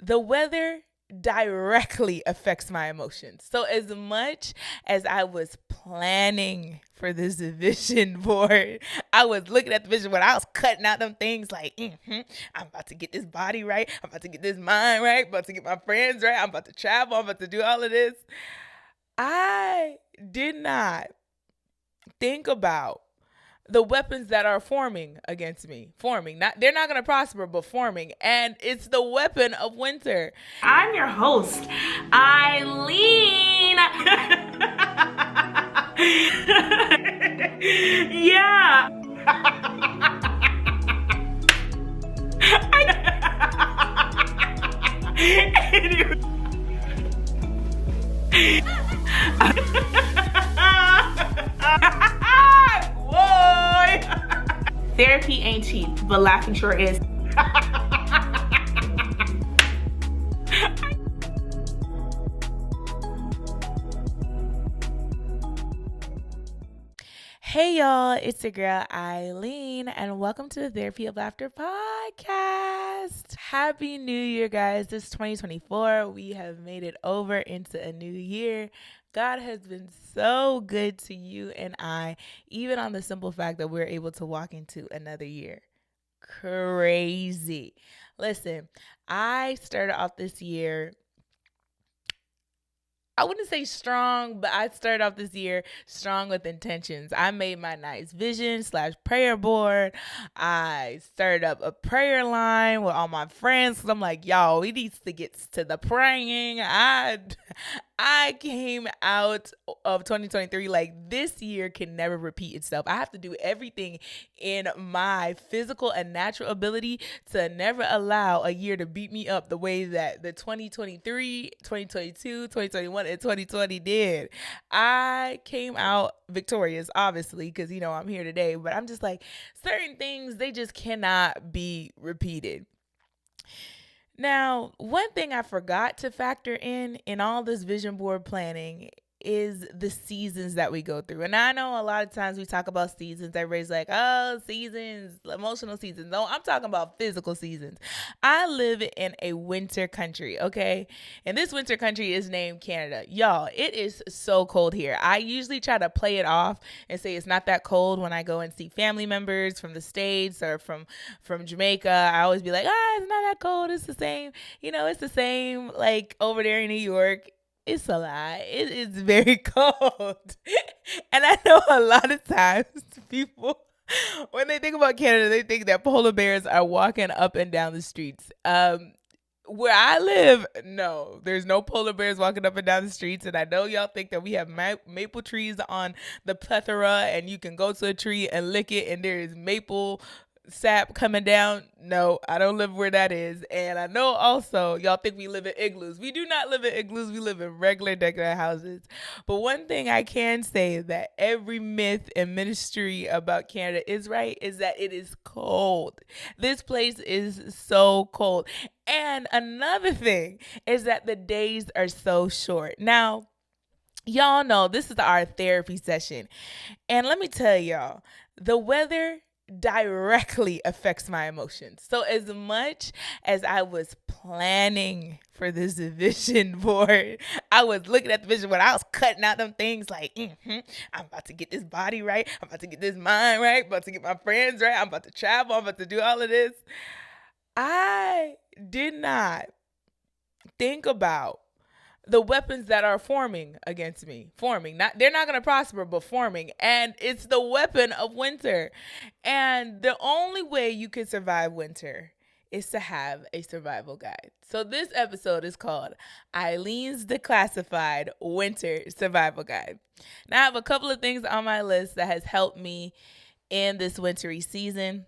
the weather directly affects my emotions. So as much as I was planning for this vision board, I was looking at the vision board. I was cutting out them things like, I'm about to get this body right. I'm about to get this mind right. I'm about to get my friends right. I'm about to travel. I'm about to do all of this. I did not think about the weapons that are forming against me. They're not going to prosper, but forming. And it's the weapon of winter. I'm your host, Eileen. Yeah. Boy. Therapy ain't cheap, but laughing sure is. Hey y'all, it's your girl Eileen, and welcome to the Therapy of Laughter podcast. Happy New Year, guys. This is 2024. We have made it over into a new year. God has been so good to you and I, even on the simple fact that we're able to walk into another year. Crazy. Listen, I started off this year, I wouldn't say strong, but I started off this year strong with intentions. I made my nice vision/prayer board. I started up a prayer line with all my friends. So I'm like, y'all, we need to get to the praying. I came out of 2023 like this year can never repeat itself. I have to do everything in my physical and natural ability to never allow a year to beat me up the way that the 2023, 2022, 2021, and 2020 did. I came out victorious, obviously, because, I'm here today. But I'm just like, certain things, they just cannot be repeated. Now, one thing I forgot to factor in all this vision board planning is the seasons that we go through. And I know a lot of times we talk about seasons. Everybody's like, oh, seasons, emotional seasons. No, I'm talking about physical seasons. I live in a winter country, okay? And this winter country is named Canada. Y'all, it is so cold here. I usually try to play it off and say it's not that cold when I go and see family members from the States or from Jamaica. I always be like, it's not that cold. It's the same. It's the same like over there in New York. It's a lie. It is very cold. And I know a lot of times people, when they think about Canada, they think that polar bears are walking up and down the streets. Where I live, no, there's no polar bears walking up and down the streets. And I know y'all think that we have maple trees on the plethora and you can go to a tree and lick it and there is maple sap coming down. No, I don't live where that is. And I know also y'all think we live in igloos. We do not live in igloos. We live in regular decorated houses. But one thing I can say that every myth and ministry about Canada is right is that it is cold. This place is so cold. And another thing is that the days are so short. Now, y'all know this is our therapy session. And let me tell y'all, the weather directly affects my emotions. So as much as I was planning for this vision board, I was looking at the vision board. I was cutting out them things like, I'm about to get this body right. I'm about to get this mind right. I'm about to get my friends right. I'm about to travel. I'm about to do all of this. I did not think about the weapons that are forming against me. They're not going to prosper, but forming. And it's the weapon of winter. And the only way you can survive winter is to have a survival guide. So this episode is called Eileen's Declassified Winter Survival Guide. Now I have a couple of things on my list that has helped me in this wintry season.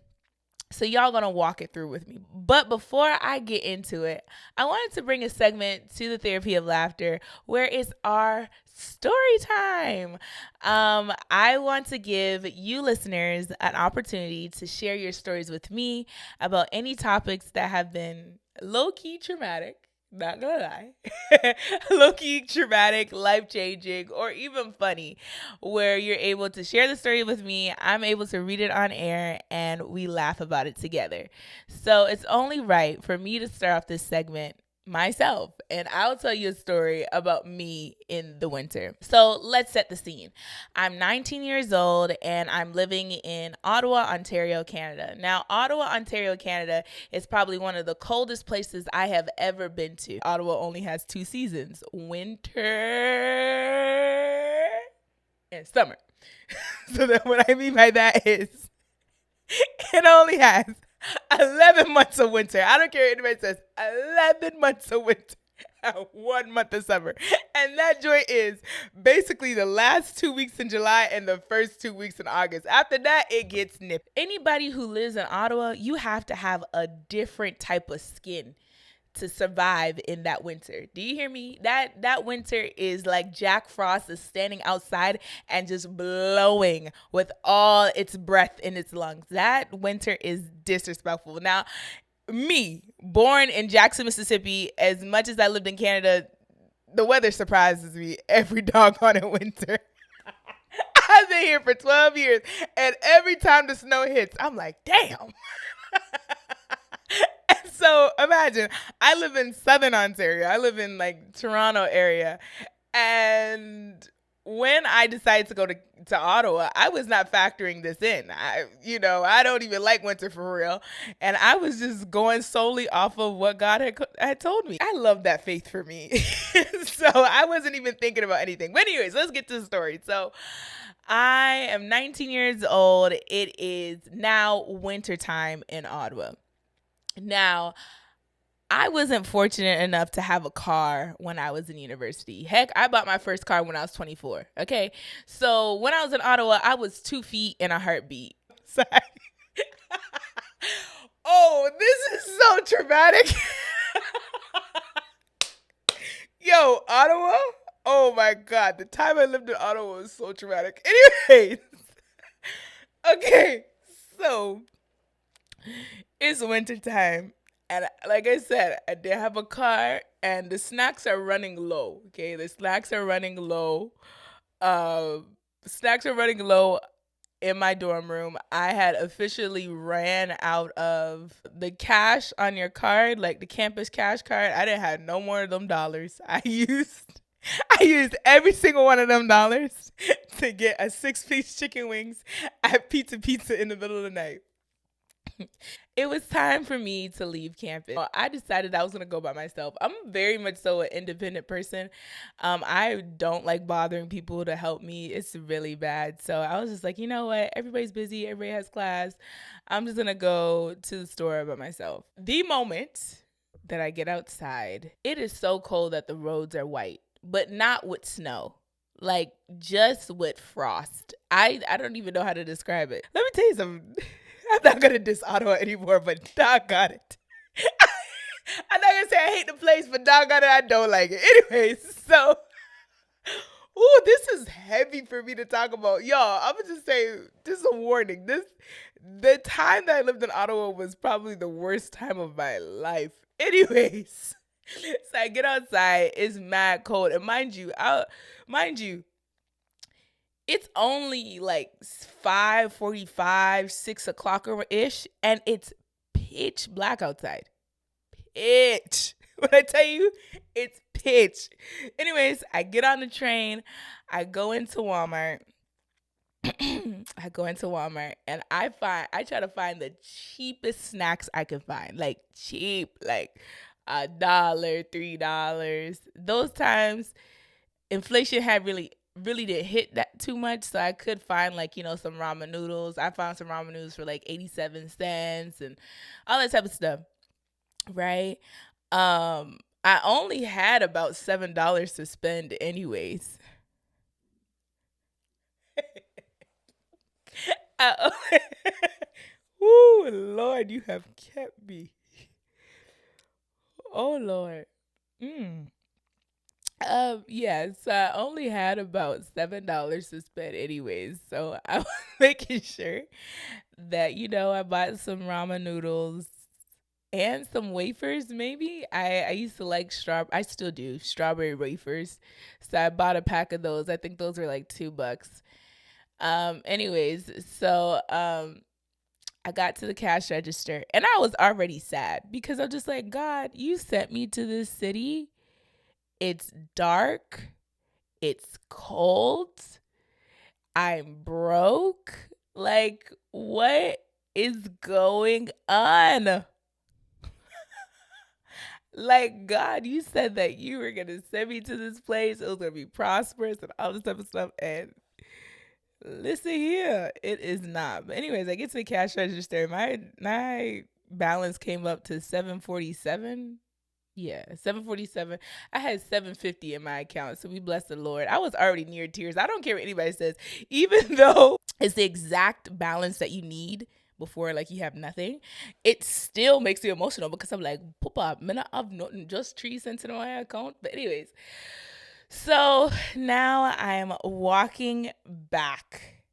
So y'all gonna walk it through with me. But before I get into it, I wanted to bring a segment to the Therapy of Laughter where it's our story time. I want to give you listeners an opportunity to share your stories with me about any topics that have been low-key traumatic. Not gonna lie, low-key traumatic, life-changing, or even funny, where you're able to share the story with me. I'm able to read it on air and we laugh about it together. So it's only right for me to start off this segment myself, and I'll tell you a story about me in the winter. So let's set the scene. I'm 19 years old and I'm living in Ottawa, Ontario, Canada. Now, Ottawa, Ontario, Canada is probably one of the coldest places I have ever been to. Ottawa only has 2 seasons, winter and summer. So that what I mean by that is it only has 11 months of winter. I don't care what anybody says. 11 months of winter and 1 month of summer. And that joint is basically the last 2 weeks in July and the first 2 weeks in August. After that, it gets nippy. Anybody who lives in Ottawa, you have to have a different type of skin to survive in that winter. Do you hear me? That winter is like Jack Frost is standing outside and just blowing with all its breath in its lungs. That winter is disrespectful. Now, me, born in Jackson, Mississippi, as much as I lived in Canada, the weather surprises me every doggone winter. I've been here for 12 years, and every time the snow hits, I'm like, damn. So imagine, I live in Southern Ontario. I live in like Toronto area. And when I decided to go to Ottawa, I was not factoring this in. I don't even like winter for real. And I was just going solely off of what God had told me. I love that faith for me. So I wasn't even thinking about anything. But anyways, let's get to the story. So I am 19 years old. It is now wintertime in Ottawa. Now, I wasn't fortunate enough to have a car when I was in university. Heck, I bought my first car when I was 24. Okay. So when I was in Ottawa, I was 2 feet in a heartbeat. Sorry. Oh, this is so traumatic. Yo, Ottawa? Oh my God. The time I lived in Ottawa was so traumatic. Anyways. Okay. So it's winter time, and like I said, I did have a car, and the snacks are running low. Okay, the snacks are running low. Snacks are running low in my dorm room. I had officially ran out of the cash on your card, like the campus cash card. I didn't have no more of them dollars. I used every single one of them dollars to get a 6-piece chicken wings at Pizza in the middle of the night. It was time for me to leave campus. I decided I was going to go by myself. I'm very much so an independent person. I don't like bothering people to help me. It's really bad. So I was just like, you know what? Everybody's busy. Everybody has class. I'm just going to go to the store by myself. The moment that I get outside, it is so cold that the roads are white, but not with snow. Like just with frost. I don't even know how to describe it. Let me tell you something. I'm not going to diss Ottawa anymore, but doggone it. I'm not going to say I hate the place, but doggone it, I don't like it. Anyways, so, this is heavy for me to talk about. Y'all, I'm going to just say, this is a warning. The time that I lived in Ottawa was probably the worst time of my life. Anyways, so I get outside, it's mad cold. And mind you, it's only like 5:45, 6 o'clock ish, and it's pitch black outside. Pitch. When I tell you, it's pitch. Anyways, I get on the train. I go into Walmart. And I try to find the cheapest snacks I can find. Like cheap, like $1, $3. Those times, inflation had really didn't hit that too much, so I could find like some ramen noodles. I found some ramen noodles for like 87 cents and all that type of stuff, right? I only had about $7 to spend anyways. Woo, Lord, you have kept me. Oh Lord. So I only had about $7 to spend anyways. So I was making sure that, I bought some ramen noodles and some wafers maybe. I used to like I still do strawberry wafers. So I bought a pack of those. I think those were like $2. Anyways, so I got to the cash register and I was already sad because I'm just like, God, you sent me to this city. It's dark. It's cold. I'm broke. Like, what is going on? Like, God, you said that you were going to send me to this place. It was going to be prosperous and all this type of stuff. And listen here, it is not. But anyways, I get to the cash register. My balance came up to $747. Yeah, $747. I had $750 in my account, so we bless the Lord. I was already near tears. I don't care what anybody says, even though it's the exact balance that you need before like you have nothing. It still makes me emotional because I'm like, Papa, I have nothing, just 3 cents in my account. But anyways, so now I'm walking back.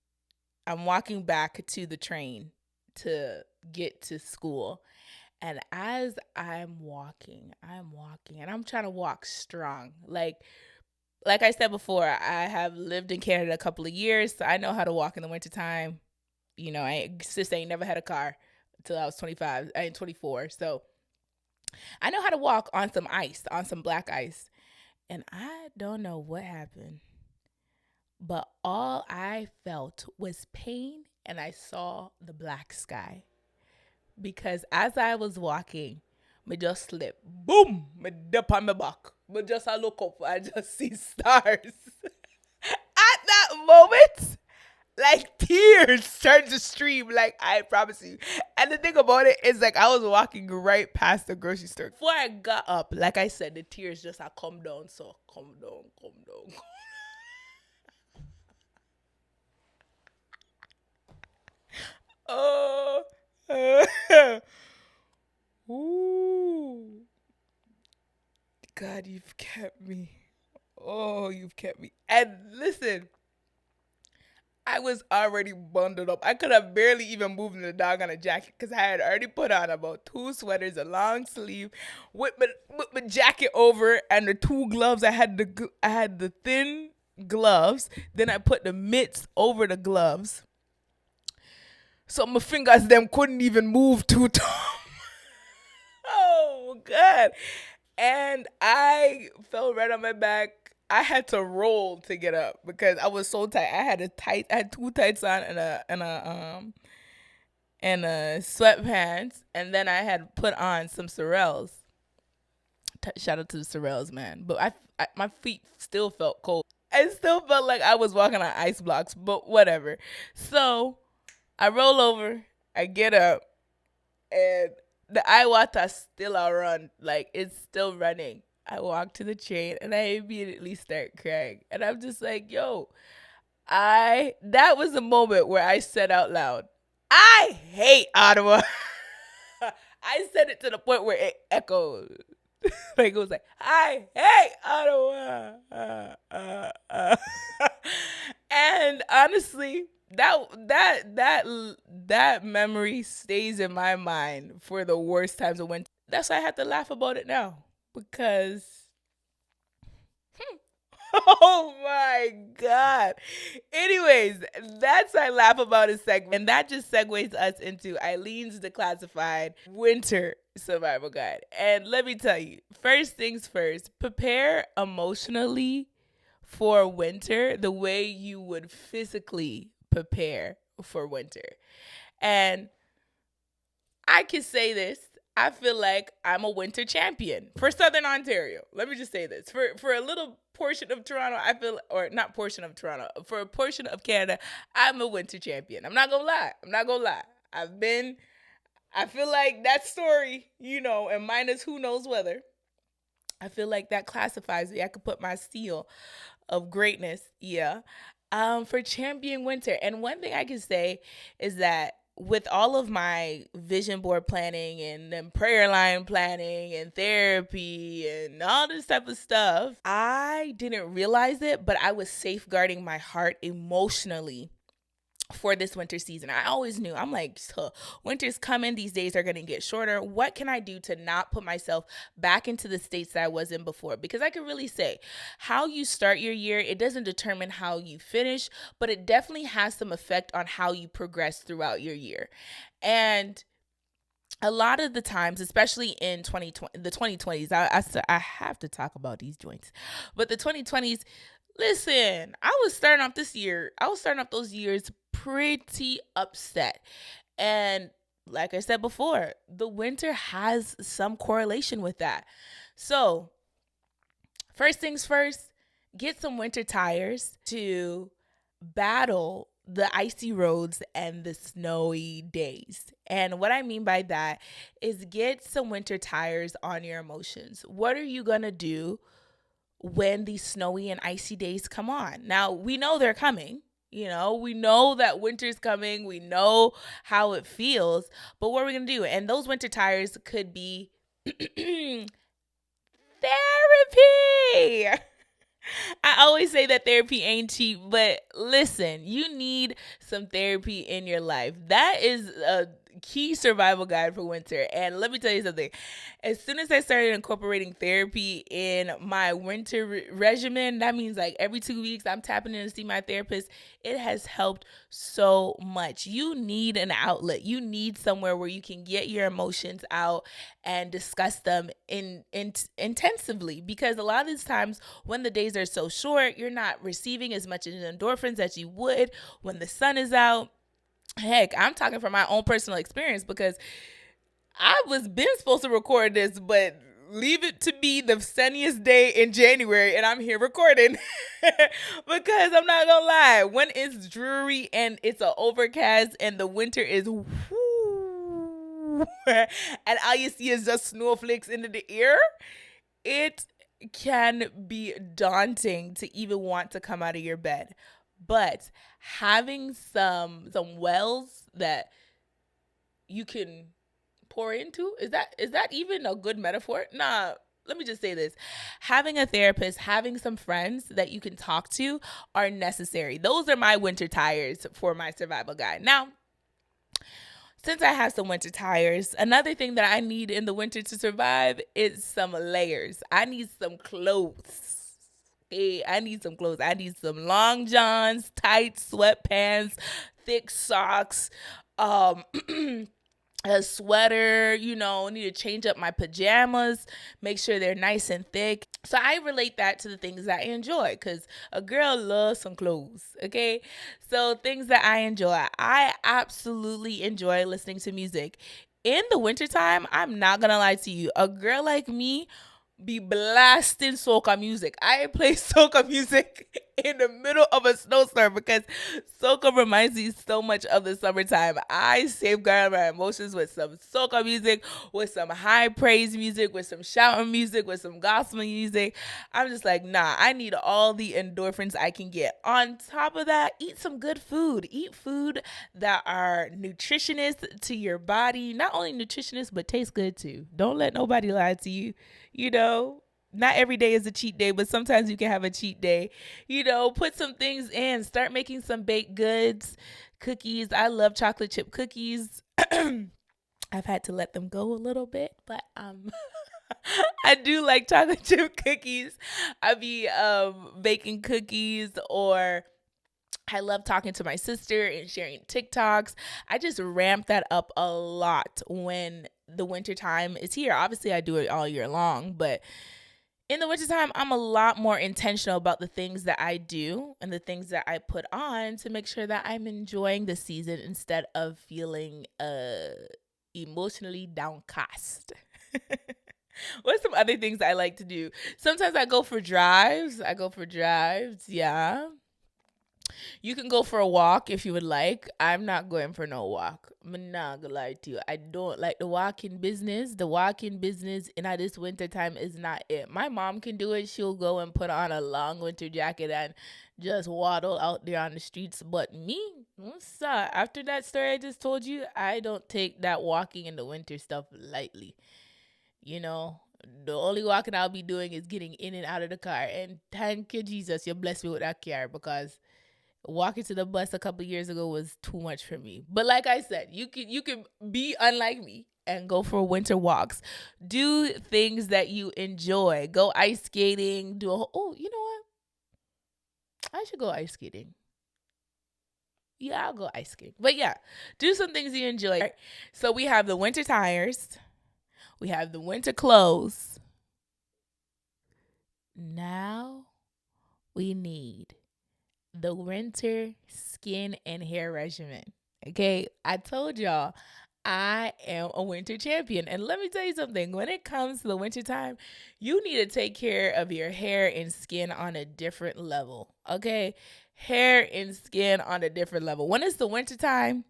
I'm walking back to the train to get to school. And as I'm walking, and I'm trying to walk strong. Like I said before, I have lived in Canada a couple of years, so I know how to walk in the wintertime. You know, I ain't never had a car until I was 25. I ain't 24. So I know how to walk on some ice, on some black ice. And I don't know what happened, but all I felt was pain, and I saw the black sky. Because as I was walking, me just slip. Boom! Me dip on my back. Me just I look up, I just see stars. At that moment, like tears started to stream, like I promise you. And the thing about it is like I was walking right past the grocery store. Before I got up, like I said, the tears just come down. So come down. Oh. Ooh. God, you've kept me. Oh, you've kept me. And listen, I was already bundled up. I could have barely even moved in the doggone jacket because I had already put on about 2 sweaters, a long sleeve, with my jacket over, and the 2 gloves. I had the thin gloves. Then I put the mitts over the gloves, so my fingers them couldn't even move too tall. Oh God! And I fell right on my back. I had to roll to get up because I was so tight. I had 2 tights on and a sweatpants, and then I had put on some Sorels. Shout out to the Sorels, man. But my feet still felt cold. I still felt like I was walking on ice blocks, but whatever. So I roll over, I get up, and the eye water still a run. Like, it's still running. I walk to the train and I immediately start crying. And I'm just like, yo, that was the moment where I said out loud, I hate Ottawa. I said it to the point where it echoed. Like, it was like, I hate Ottawa. And honestly, that memory stays in my mind for the worst times of winter. That's why I have to laugh about it now, because oh my God. Anyways, that's I laugh about it segment, and that just segues us into Eileen's Declassified Winter Survival Guide. And let me tell you, first things first, prepare emotionally for winter the way you would physically prepare for winter. And I can say this, I feel like I'm a winter champion for Southern Ontario. Let me just say this. For a little portion of Toronto, I feel, or not portion of Toronto, for a portion of Canada, I'm a winter champion. I'm not gonna lie. I feel like that story, and minus who knows whether, I feel like that classifies me. I could put my seal of greatness, for champion winter. And one thing I can say is that with all of my vision board planning and then prayer line planning and therapy and all this type of stuff, I didn't realize it, but I was safeguarding my heart emotionally for this winter season. I always knew, I'm like, winter's coming. These days are going to get shorter. What can I do to not put myself back into the states that I was in before? Because I can really say how you start your year, it doesn't determine how you finish, but it definitely has some effect on how you progress throughout your year. And a lot of the times, especially in 2020, the 2020s, I have to talk about these joints, but the 2020s, listen, I was starting off those years pretty upset. And like I said before, the winter has some correlation with that. So, first things first, get some winter tires to battle the icy roads and the snowy days. And what I mean by that is get some winter tires on your emotions. What are you going to do when these snowy and icy days come on? Now, we know they're coming. We know that winter's coming. We know how it feels. But what are we going to do? And those winter tires could be therapy. I always say that therapy ain't cheap, but listen, you need some therapy in your life. That is a key survival guide for winter. And let me tell you something. As soon as I started incorporating therapy in my winter regimen, that means like every 2 weeks I'm tapping in to see my therapist. It has helped so much. You need an outlet. You need somewhere where you can get your emotions out and discuss them intensively, because a lot of these times when the days are so short, you're not receiving as much endorphins as you would when the sun is out. Heck, I'm talking from my own personal experience, because I was been supposed to record this, but leave it to be the sunniest day in January and I'm here recording. Because I'm not gonna lie, when it's dreary and it's an overcast and the winter is and all you see is just snowflakes into the air, it can be daunting to even want to come out of your bed. But having some wells that you can pour into, is that even a good metaphor? Nah, let me just say this. Having a therapist, having some friends that you can talk to are necessary. Those are my winter tires for my survival guide. Now, since I have some winter tires, another thing that I need in the winter to survive is some layers. I need some clothes. Hey, I need some clothes. I need some long johns, tight sweatpants, thick socks, a sweater, need to change up my pajamas, make sure they're nice and thick. So I relate that to the things that I enjoy, because a girl loves some clothes, okay? So things that I enjoy. I absolutely enjoy listening to music. In the wintertime, I'm not going to lie to you, a girl like me be blasting soca music. I play soca music in the middle of a snowstorm because soca reminds me so much of the summertime. I safeguard my emotions with some soca music, with some high praise music, with some shouting music, with some gospel music. I'm just like, nah, I need all the endorphins I can get. On top of that, eat some good food. Eat food that are nutritious to your body. Not only nutritious, but taste good too. Don't let nobody lie to you. Not every day is a cheat day, but sometimes you can have a cheat day. Put some things in. Start making some baked goods, cookies. I love chocolate chip cookies. I've had to let them go a little bit, but I do like chocolate chip cookies. I be baking cookies, or I love talking to my sister and sharing TikToks. I just ramp that up a lot when the wintertime is here. Obviously, I do it all year long, but in the wintertime, I'm a lot more intentional about the things that I do and the things that I put on to make sure that I'm enjoying the season instead of feeling emotionally downcast. What's some other things I like to do? Sometimes I go for drives. Yeah. You can go for a walk if you would like. I'm not going for no walk. I'm not gonna lie to you. I don't like the walking business. The walking business in this winter time is not it. My mom can do it. She'll go and put on a long winter jacket and just waddle out there on the streets. But me, after that story I just told you, I don't take that walking in the winter stuff lightly. The only walking I'll be doing is getting in and out of the car. And thank you, Jesus, you bless me with that car, because Walking to the bus a couple years ago was too much for me. But like I said, you can be unlike me and go for winter walks. Do things that you enjoy. Go ice skating. You know what? I should go ice skating. Yeah, I'll go ice skating. But yeah, do some things you enjoy. Right. So we have the winter tires. We have the winter clothes. Now we need the winter skin and hair regimen. Okay, I told y'all I am a winter champion. And let me tell you something, when it comes to the winter time, you need to take care of your hair and skin on a different level. Okay, hair and skin on a different level. When it's the winter time,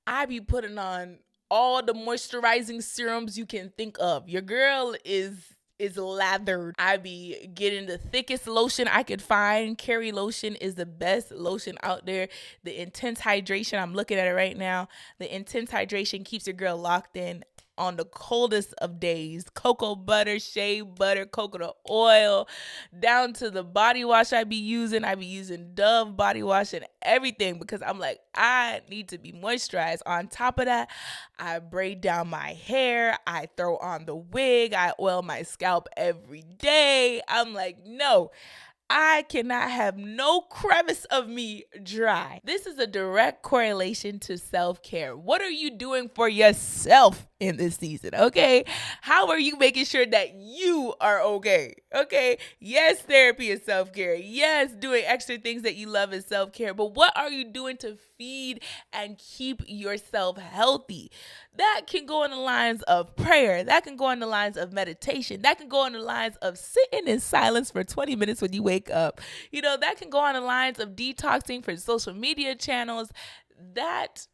I be putting on all the moisturizing serums you can think of. Your girl is lathered. I be getting the thickest lotion I could find. Carry lotion is the best lotion out there. The intense hydration, I'm looking at it right now. The intense hydration keeps your girl locked in on the coldest of days. Cocoa butter, shea butter, coconut oil, down to the body wash I be using. I be using Dove body wash and everything because I'm like, I need to be moisturized. On top of that, I braid down my hair. I throw on the wig. I oil my scalp every day. I'm like, no, I cannot have no crevice of me dry. This is a direct correlation to self-care. What are you doing for yourself in this season? Okay. How are you making sure that you are okay? Okay. Yes, therapy is self-care. Yes, doing extra things that you love is self-care. But what are you doing to feed and keep yourself healthy? That can go in the lines of prayer. That can go in the lines of meditation. That can go in the lines of sitting in silence for 20 minutes when you wake up. You know, that can go on the lines of detoxing for social media channels. That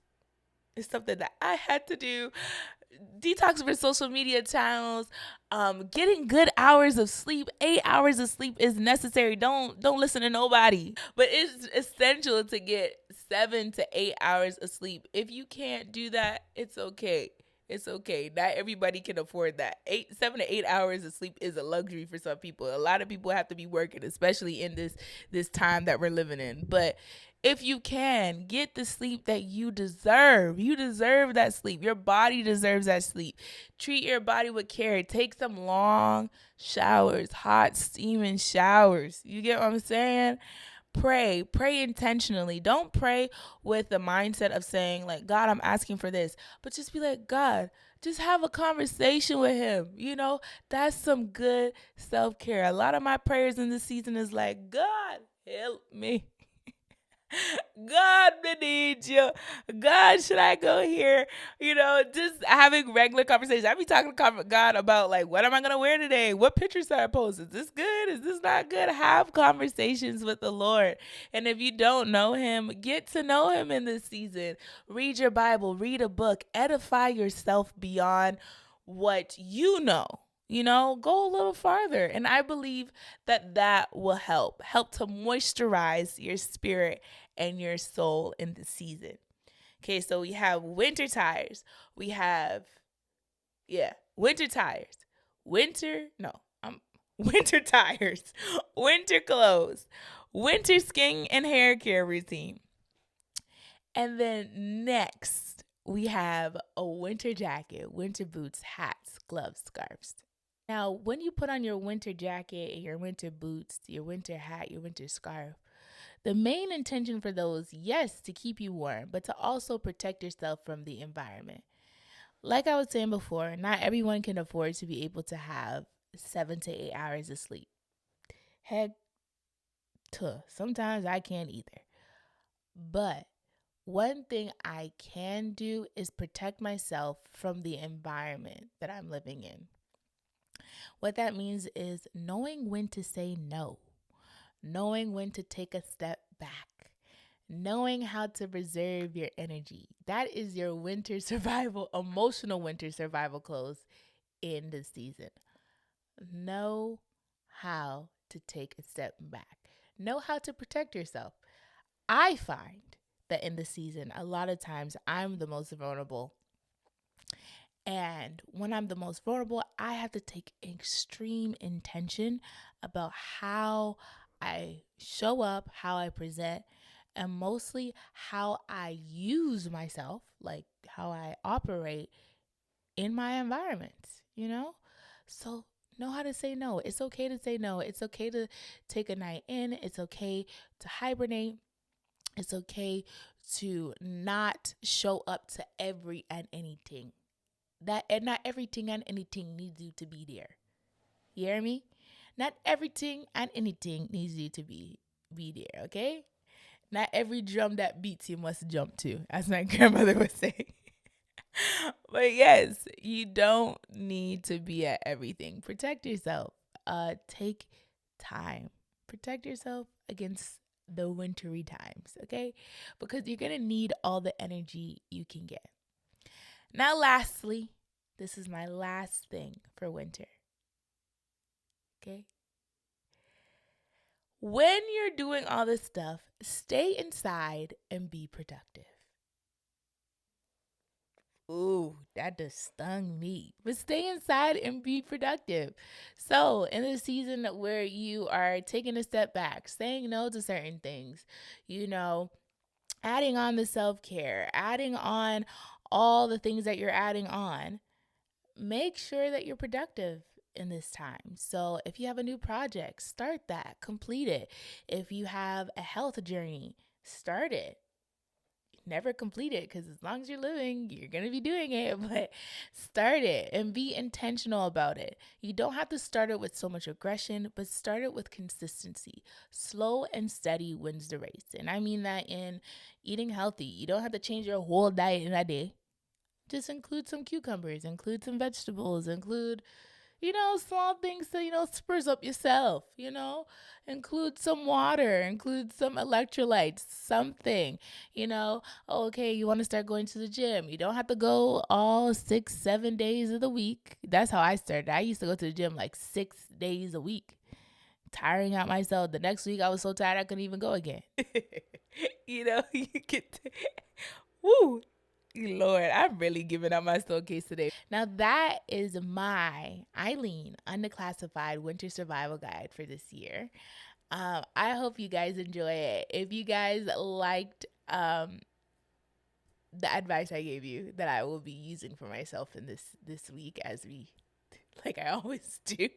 is something that I had to do. Detox for social media channels, getting good hours of sleep. 8 hours of sleep is necessary. Don't listen to nobody, but it's essential to get 7 to 8 hours of sleep. If you can't do that, it's okay. It's okay. Not everybody can afford that. 7 to 8 hours of sleep is a luxury for some people. A lot of people have to be working, especially in this time that we're living in. But if you can, get the sleep that you deserve. You deserve that sleep. Your body deserves that sleep. Treat your body with care. Take some long showers, hot steaming showers. You get what I'm saying? Pray intentionally. Don't pray with the mindset of saying like, God, I'm asking for this, but just be like, God, just have a conversation with him. You know, that's some good self-care. A lot of my prayers in this season is like, God, help me. God, I need you. God, should I go here? You know, just having regular conversations. I be talking to God about like, what am I going to wear today? What pictures should I post? Is this good? Is this not good? Have conversations with the Lord. And if you don't know him, get to know him in this season. Read your Bible, read a book, edify yourself beyond what you know. You know, go a little farther. And I believe that will help to moisturize your spirit and your soul in the season. Okay, so we have winter tires. We have, winter tires. Winter tires. Winter clothes. Winter skin and hair care routine. And then next, we have a winter jacket, winter boots, hats, gloves, scarves. Now, when you put on your winter jacket, your winter boots, your winter hat, your winter scarf, the main intention for those, yes, to keep you warm, but to also protect yourself from the environment. Like I was saying before, not everyone can afford to be able to have 7 to 8 hours of sleep. Heck, sometimes I can't either. But one thing I can do is protect myself from the environment that I'm living in. What that means is knowing when to say no, knowing when to take a step back, knowing how to preserve your energy. That is your winter survival, emotional winter survival clothes in the season. Know how to take a step back. Know how to protect yourself. I find that in the season, a lot of times I'm the most vulnerable. And when I'm the most vulnerable, I have to take extreme intention about how I show up, how I present, and mostly how I use myself, like how I operate in my environment. So know how to say no. It's okay to say no. It's okay to take a night in. It's okay to hibernate. It's okay to not show up to every and anything. And not everything and anything needs you to be there. You hear me? Not everything and anything needs you to be there, okay? Not every drum that beats you must jump to, as my grandmother would say. But yes, you don't need to be at everything. Protect yourself. Take time. Protect yourself against the wintry times, okay? Because you're gonna need all the energy you can get. Now, lastly, this is my last thing for winter. Okay? When you're doing all this stuff, stay inside and be productive. Ooh, that just stung me. But stay inside and be productive. So, in the season where you are taking a step back, saying no to certain things, adding on the self-care, adding on all the things that you're adding on, make sure that you're productive in this time. So if you have a new project, start that, complete it. If you have a health journey, start it. Never complete it, because as long as you're living, you're going to be doing it, but start it and be intentional about it. You don't have to start it with so much aggression, but start it with consistency. Slow and steady wins the race. And I mean that in eating healthy. You don't have to change your whole diet in a day. Just include some cucumbers, include some vegetables, include, small things to, spruce up yourself, include some water, include some electrolytes, something, okay, you want to start going to the gym. You don't have to go all 6-7 days of the week. That's how I started. I used to go to the gym like 6 days a week, tiring out myself. The next week I was so tired I couldn't even go again. You get woo. Lord, I'm really giving up my showcase today. Now that is my Eileen Undeclassified Winter Survival Guide for this year. I hope you guys enjoy it. If you guys liked the advice I gave you, that I will be using for myself in this week, like I always do.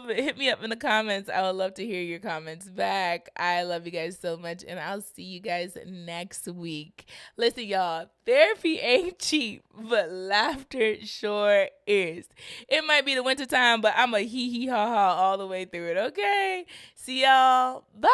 Hit me up in the comments. I would love to hear your comments back. I love you guys so much, and I'll see you guys next week. Listen, y'all, therapy ain't cheap, but laughter sure is. It might be the winter time, but I'm a hee hee ha ha all the way through it, okay? See y'all. Bye.